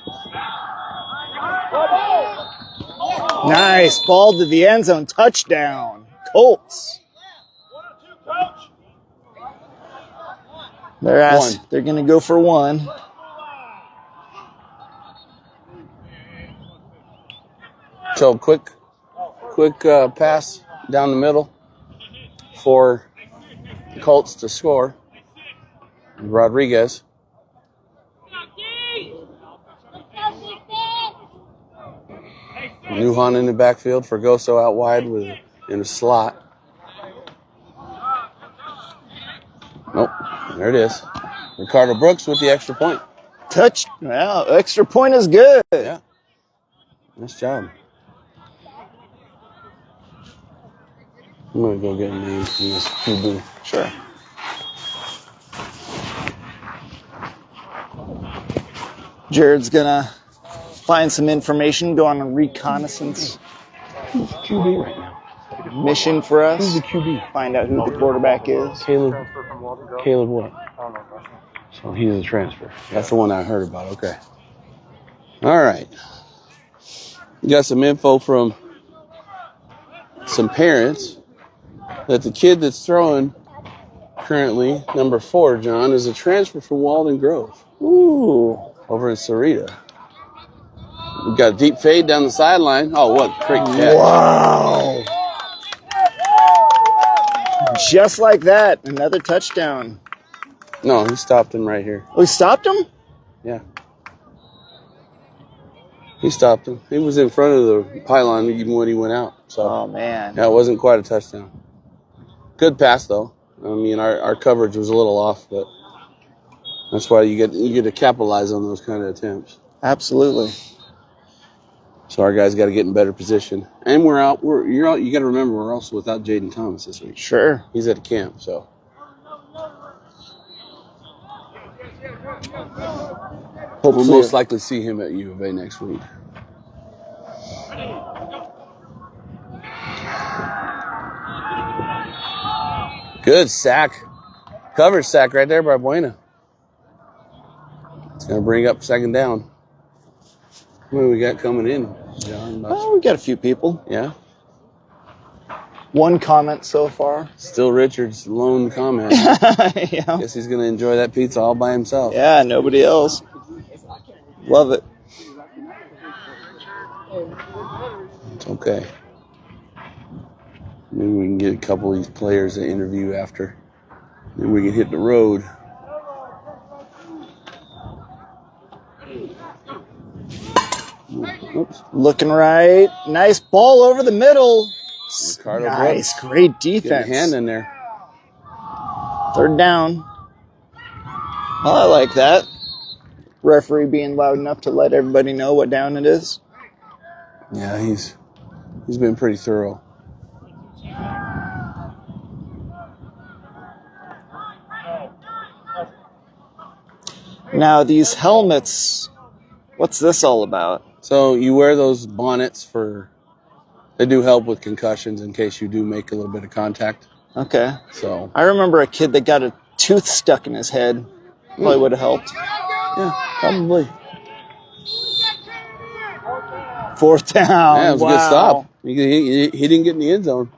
Nice ball to the end zone, touchdown, Colts. They're going to go for 1. So quick pass down the middle for the Colts to score. Rodriguez. Newhan in the backfield. Fregoso out wide in a slot. Nope. There it is. Ricardo Brooks with the extra point. Touch. Well, extra point is good. Yeah. Nice job. I'm going to go get a name from this QB. Sure. Jared's going to find some information, go on a reconnaissance Who's the QB right now? mission for us. Who's the QB? Find out who the quarterback is. Caleb what? So he's a transfer. That's the one I heard about. Okay. All right. We got some info from some parents that the kid that's throwing currently, number 4, John, is a transfer from Walden Grove. Ooh. Over in Sarita. We got a deep fade down the sideline. Oh, what a great catch. Wow. Just like that, another touchdown. No, he stopped him right here. We stopped him? Yeah. He stopped him. He was in front of the pylon even when he went out. So, oh, man. That wasn't quite a touchdown. Good pass, though. I mean, our coverage was a little off, but that's why you get to capitalize on those kind of attempts. Absolutely. So our guys got to get in better position. And we're out. You got to remember, we're also without Jaden Thomas this week. Sure. He's at a camp, so. We'll most likely see him at U of A next week. Good sack. Coverage sack right there by Buena. It's going to bring up second down. What do we got coming in, John? Oh, we got a few people. Yeah? One comment so far. Still Richard's lone comment. Yeah. Guess he's going to enjoy that pizza all by himself. Yeah, nobody else. Love it. It's okay. Maybe we can get a couple of these players to interview after. Then we can hit the road. Oops. Looking right. Nice ball over the middle. Ricardo Nice. Brooks. Great Get a defense. hand in there. Third down. Well, I like that. Referee being loud enough to let everybody know what down it is. Yeah, he's been pretty thorough. Now, these helmets, what's this all about? So you wear those bonnets they do help with concussions in case you do make a little bit of contact. Okay. So I remember a kid that got a tooth stuck in his head. Probably would have helped. yeah, probably. Fourth down. Yeah, it was a good stop. He didn't get in the end zone.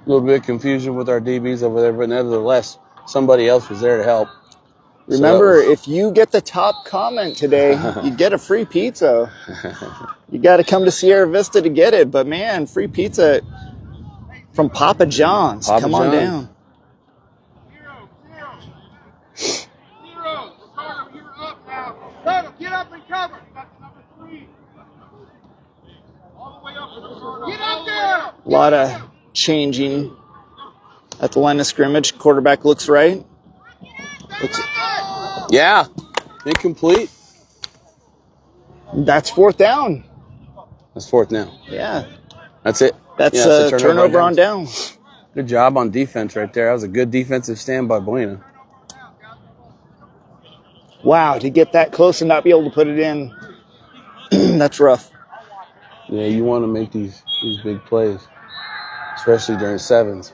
A little bit of confusion with our DBs over there, but nevertheless, somebody else was there to help. Remember, if you get the top comment today, you get a free pizza. You got to come to Sierra Vista to get it, but man, free pizza from Papa John's. Come on down. Get up and cover. Number 3. All the way up. Get up there. A lot of changing at the line of scrimmage. Quarterback looks right. Yeah, incomplete. That's fourth down. That's fourth now. Yeah. That's it. That's a turnover on down. Good job on defense right there. That was a good defensive stand by Buena. Wow, to get that close and not be able to put it in, that's rough. Yeah, you want to make these big plays, especially during 7's.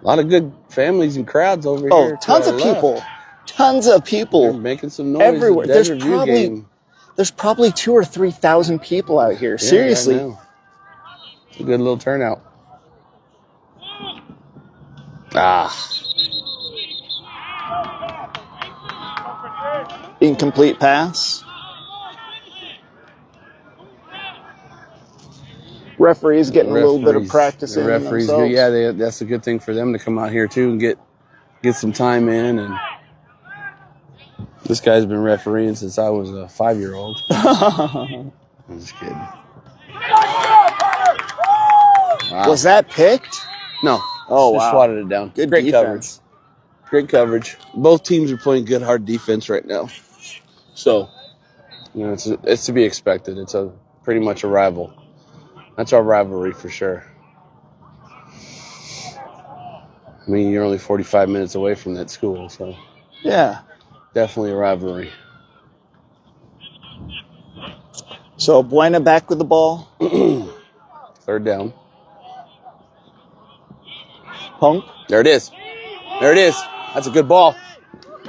A lot of good families and crowds over here. Oh, tons of people. Tons of people. They're making some noise everywhere. There's probably 2,000 or 3,000 people out here. Yeah, seriously. It's a good little turnout. Ah. Incomplete pass. Referees getting a little bit of practice in themselves. Yeah, that's a good thing for them to come out here too and get some time in. And This guy's been refereeing since I was a 5-year-old. I'm just kidding. Wow. Was that picked? No. Oh, just wow. swatted it down. Good Great defense. coverage. Great coverage. Both teams are playing good, hard defense right now. So, you know, it's to be expected. It's pretty much a rival. That's our rivalry for sure. I mean, you're only 45 minutes away from that school, so Yeah. definitely a rivalry. So Buena back with the ball. 3rd down. Pump. There it is. There it is. That's a good ball.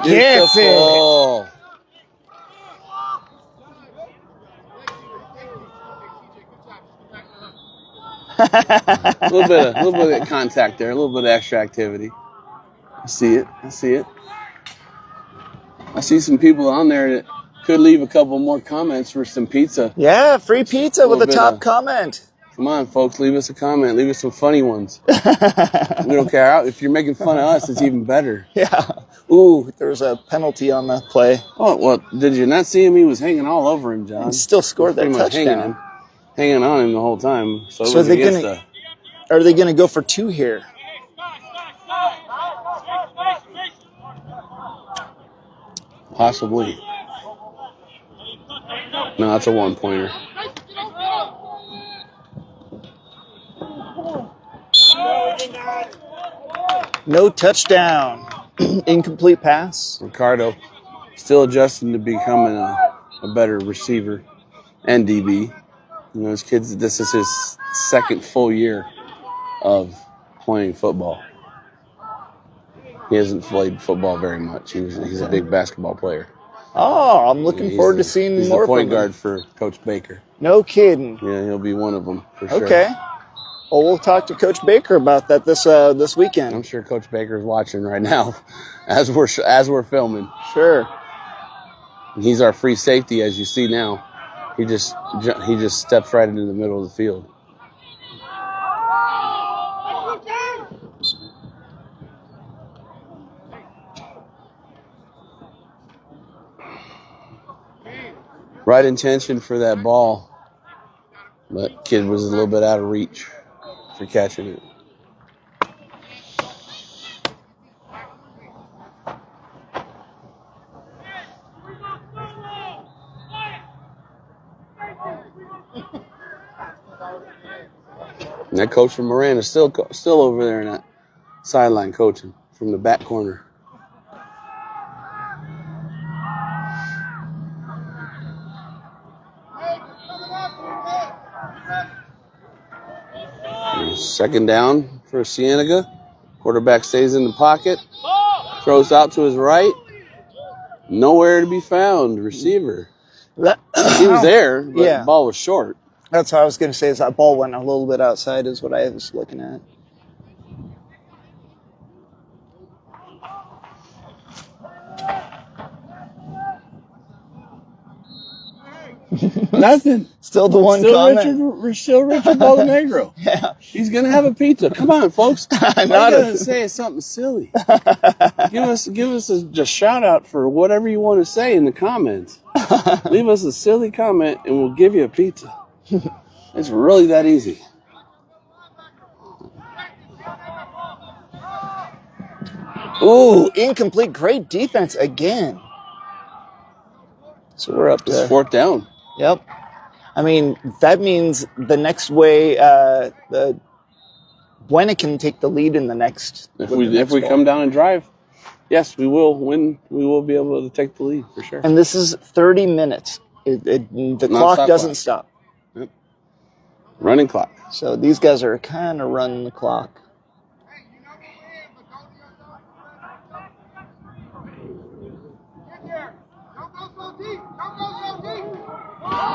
Gets it. Beautiful. A little bit of contact there, a little bit of extra activity. I see it. I see it. I see some people on there that could leave a couple more comments for some pizza. Yeah, free pizza with a bit top of- comment. Come on, folks, leave us a comment. Leave us some funny ones. We don't care. If you're making fun of us, it's even better. Yeah. Ooh, there was a penalty on the play. Oh, well, did you not see him? He was hanging all over him, John. And still scored that Pretty much touchdown. hanging on him the whole time. So, So it was they're against gonna- Are they going to go for 2 here? Possibly. No, that's a 1-pointer. No touchdown. Incomplete pass. Ricardo still adjusting to becoming a better receiver and DB. You know, this is his 2nd full year of playing football. He hasn't played football very much. He's a big basketball player. Oh, I'm looking He's forward to the- seeing he's more the point from him. guard for Coach Baker. No kidding. Yeah, he'll be one of them for sure. Okay. Well, we'll talk to Coach Baker about that this weekend. I'm sure Coach Baker's watching right now as we're filming. Sure. He's our free safety, as you see now. He just steps right into the middle of the field. Right intention for that ball, but kid was a little bit out of reach for catching it. And that coach from Moran is still over there in that sideline coaching from the back corner. And 2nd down for Cienega. Quarterback stays in the pocket. Throws out to his right. Nowhere to be found. Receiver. He was there, but Yeah. the ball was short. That's what I was going to say. Is that ball went a little bit outside? Is what I was looking at. Nothing. Still the one comment. Still Richard Bolanegro. Yeah. He's gonna have a pizza. Come on, folks. All you gotta say is something silly. Give us a shout out for whatever you want to say in the comments. Leave us a silly comment and we'll give you a pizza. It's really that easy. Ooh, incomplete. Great defense again. So we're up It's to 4th down. Yep. I mean, that means the next way the Buena can take the lead in the next. If with the we next come ball. down and drive, yes, we will win. We will be able to take the lead for sure. And this is 30 minutes. The clock doesn't stop. Yep. Running clock. So these guys are kind of running the clock.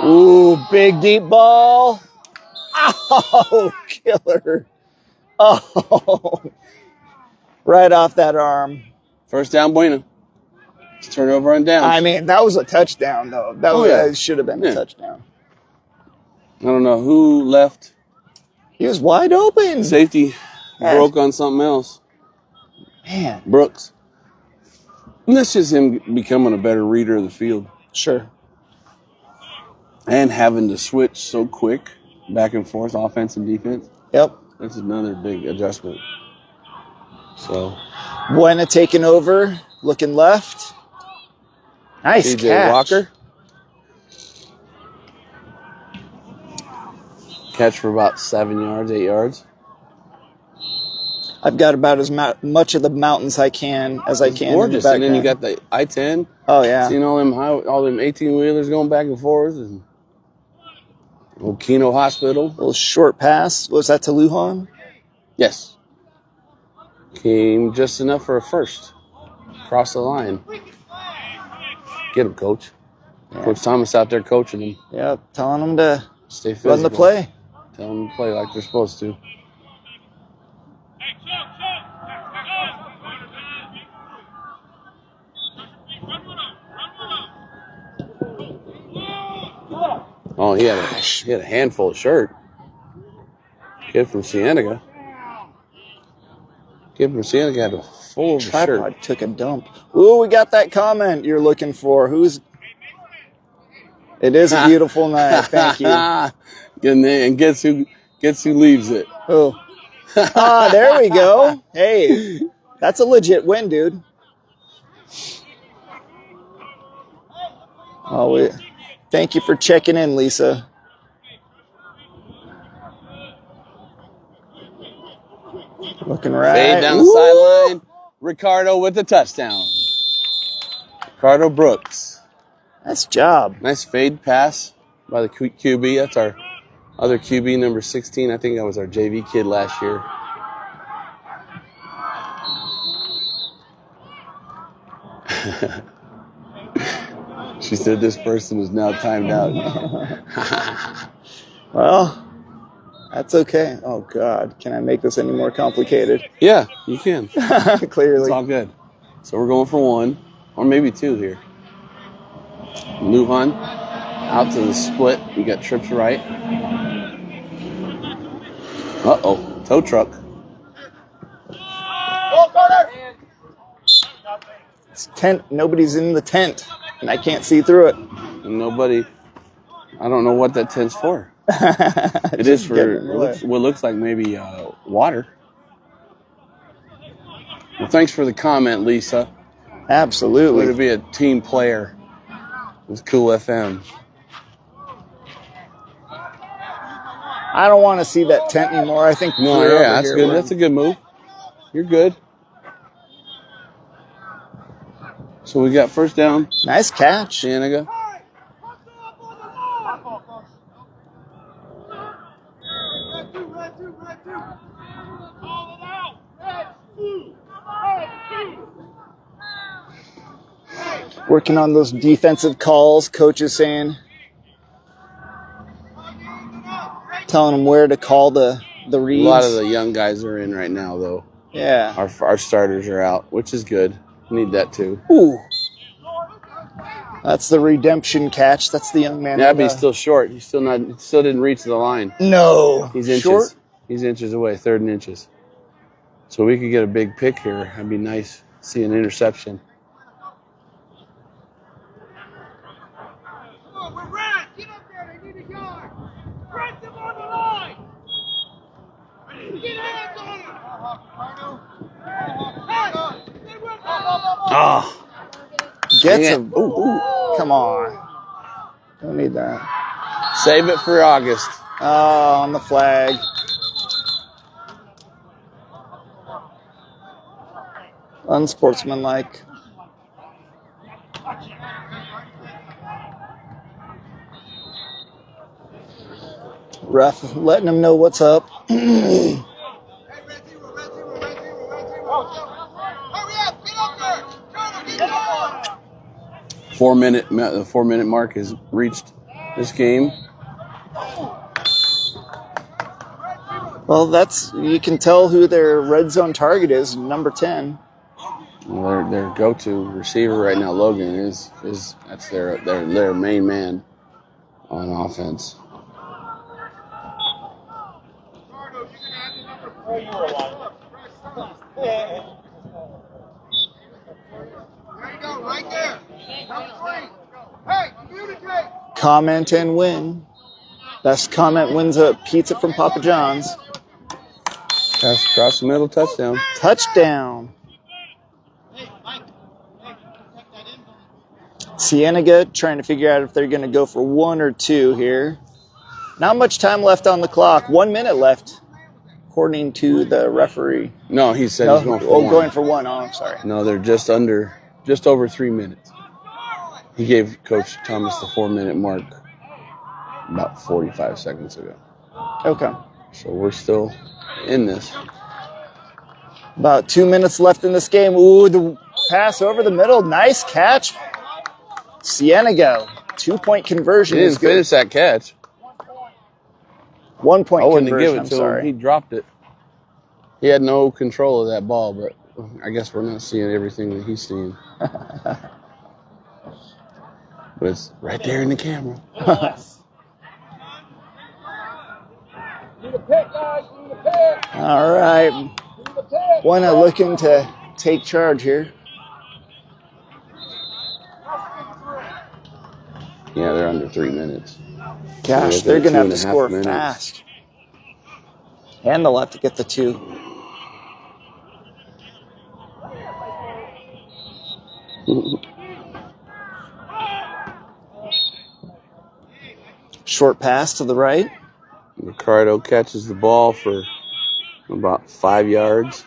Ooh, big deep ball. Oh, killer. Oh, right off that arm. 1st down, Buena. It's turnover on down. I mean, that was a touchdown, though. That should have been a touchdown. I don't know who left. He was wide open. Safety broke on something else. Man. Brooks. And that's just him becoming a better reader of the field. Sure. And having to switch so quick, back and forth, offense and defense. Yep. That's another big adjustment. So, Buena taking over, looking left. Nice TJ catch. Walker. Catch for about 7 yards, 8 yards. I've got about as much of the mountains as I can. Gorgeous. And then you got the I-10. Oh, yeah. Seeing all them 18-wheelers going back and forth. And old Kino Hospital. Little short pass. Was that to Lujan? Yes. Came just enough for a first. Cross the line. Get him, Coach. Yeah. Coach Thomas out there coaching him. Yep, telling them to stay physical. Run the play. Tell them to play like they're supposed to. Oh, he had a handful of shirt. Kid from Cienega. Kid from Cienega had a full Tripod shirt. took a dump. Ooh, we got that comment you're looking for. It is a beautiful night. Thank you. And guess who leaves it? Oh. There we go. Hey, that's a legit win, dude. Thank you for checking in, Lisa. Looking right. Fade down the sideline. Ricardo with the touchdown. Ricardo Brooks. Nice job. Nice fade pass by the QB. That's our other QB, number 16. I think that was our JV kid last year. She said this person is now timed out. Well, that's okay. Oh, God. Can I make this any more complicated? Yeah, you can. Clearly. It's all good. So we're going for 1, or maybe 2 here. Lujan out to the split. We got trips right. Uh-oh. Tow truck. It's tent. Nobody's in the tent, and I can't see through it. And nobody, I don't know what that tent's for. It is for what looks like maybe water. Well, thanks for the comment, Lisa. Absolutely. Way to be a team player with Cool FM. I don't want to see that tent anymore. I think No, yeah, that's good. That's a good move. You're good. So we got first down. Nice catch. Cienega. Working on those defensive calls. Coach is saying, telling them where to call the reads. A lot of the young guys are in right now, though. Yeah. Our starters are out, which is good. Need that too. Ooh. That's the redemption catch. That's the young man. Yeah, but he's still short. He's still didn't reach the line. No. He's inches. Short? He's inches away, 3rd and inches. So we could get a big pick here. That'd be nice. See an interception. Get up there, they need a yard. Press him on the line. Get hands on him. Oh. Gets him. Ooh. Come on. Don't need that. Save it for August. Oh, on the flag. Unsportsmanlike. Ref letting him know what's up. Hurry up, get up there. Try to get up. 4 minute mark has reached this game. Well, you can tell who their red zone target is, number 10. Well, their go-to receiver right now, Logan, is that's their main man on offense. Right there. Hey, communicate. Comment and win. Best comment wins a pizza from Papa John's. Pass across the middle, touchdown. Touchdown. Cienega trying to figure out if they're going to go for 1 or 2 here. Not much time left on the clock. 1 minute left, according to the referee. No, he said he's going for 1. Going for 1. Oh, I'm sorry. No, they're just over 3 minutes. He gave Coach Thomas the 4-minute mark about 45 seconds ago. Okay. So we're still in this. About 2 minutes left in this game. Ooh, the pass over the middle. Nice catch. Cienega. 2-point conversion. He didn't finish that catch. 1 point I wouldn't conversion. give it to him. He dropped it. He had no control of that ball, but I guess we're not seeing everything that he's seeing. But it's right there in the camera. All right. Buena looking to take charge here. Yeah, they're under 3 minutes. Gosh, So they're going to have to 2.5 score minutes. fast. And they'll have to get the 2. Short pass to the right. Ricardo catches the ball for about 5 yards.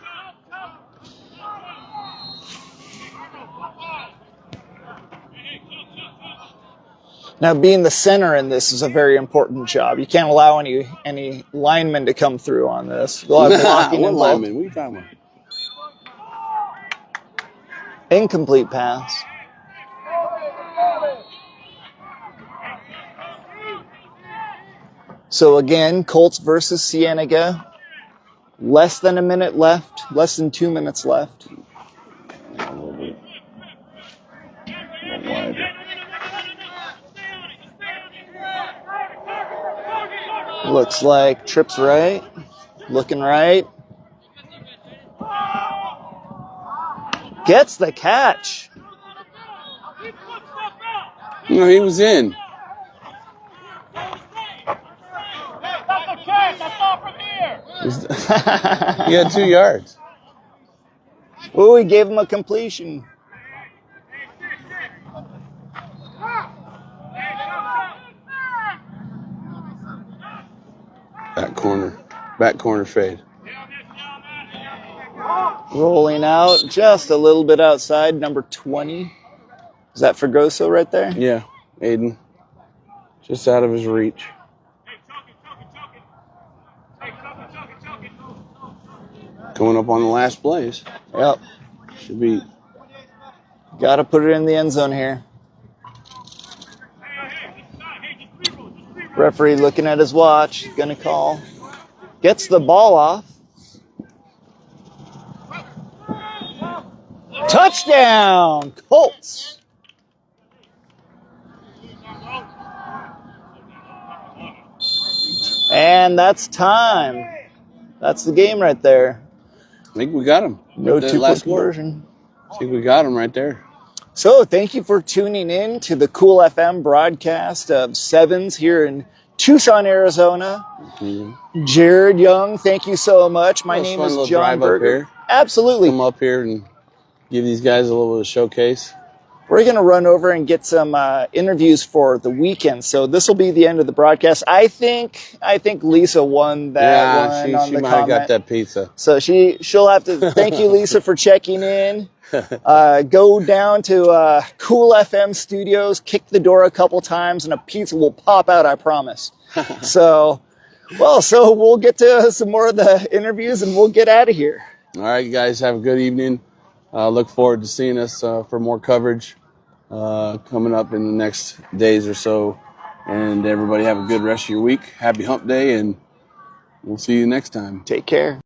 Now, being the center in this is a very important job. You can't allow any linemen to come through on this. We'll have blocking What involved. lineman? What are you talking about? Incomplete pass. So again, Colts versus Cienega. Less than a minute left. Less than 2 minutes left. A little bit. A little wider. Looks like trips right. Looking right. Gets the catch. No, he was in. He had 2 yards. Oh, he gave him a completion. Back corner fade. Rolling out just a little bit outside, number 20. Is that Fregoso right there? Yeah, Aiden. Just out of his reach. Coming up on the last plays. Yep. Should be. Got to put it in the end zone here. Referee looking at his watch. Going to call. Gets the ball off. Touchdown, Colts. And that's time. That's the game right there. I think we got him. No 2-point conversion. I think we got him right there. So thank you for tuning in to the Cool FM broadcast of 7's here in Tucson, Arizona. Mm-hmm. Jared Young, thank you so much. My name is John Berger. Absolutely. Come up here and give these guys a little bit of showcase. We're going to run over and get some interviews for the weekend. So this will be the end of the broadcast. I think Lisa won that one on the she might comment. have got that pizza. So she'll have to thank you, Lisa, for checking in. Go down to Cool FM Studios, kick the door a couple times, and a pizza will pop out, I promise. So we'll get to some more of the interviews, and we'll get out of here. All right, you guys, have a good evening. Look forward to seeing us for more coverage coming up in the next days or so. And everybody have a good rest of your week. Happy hump day, and we'll see you next time. Take care.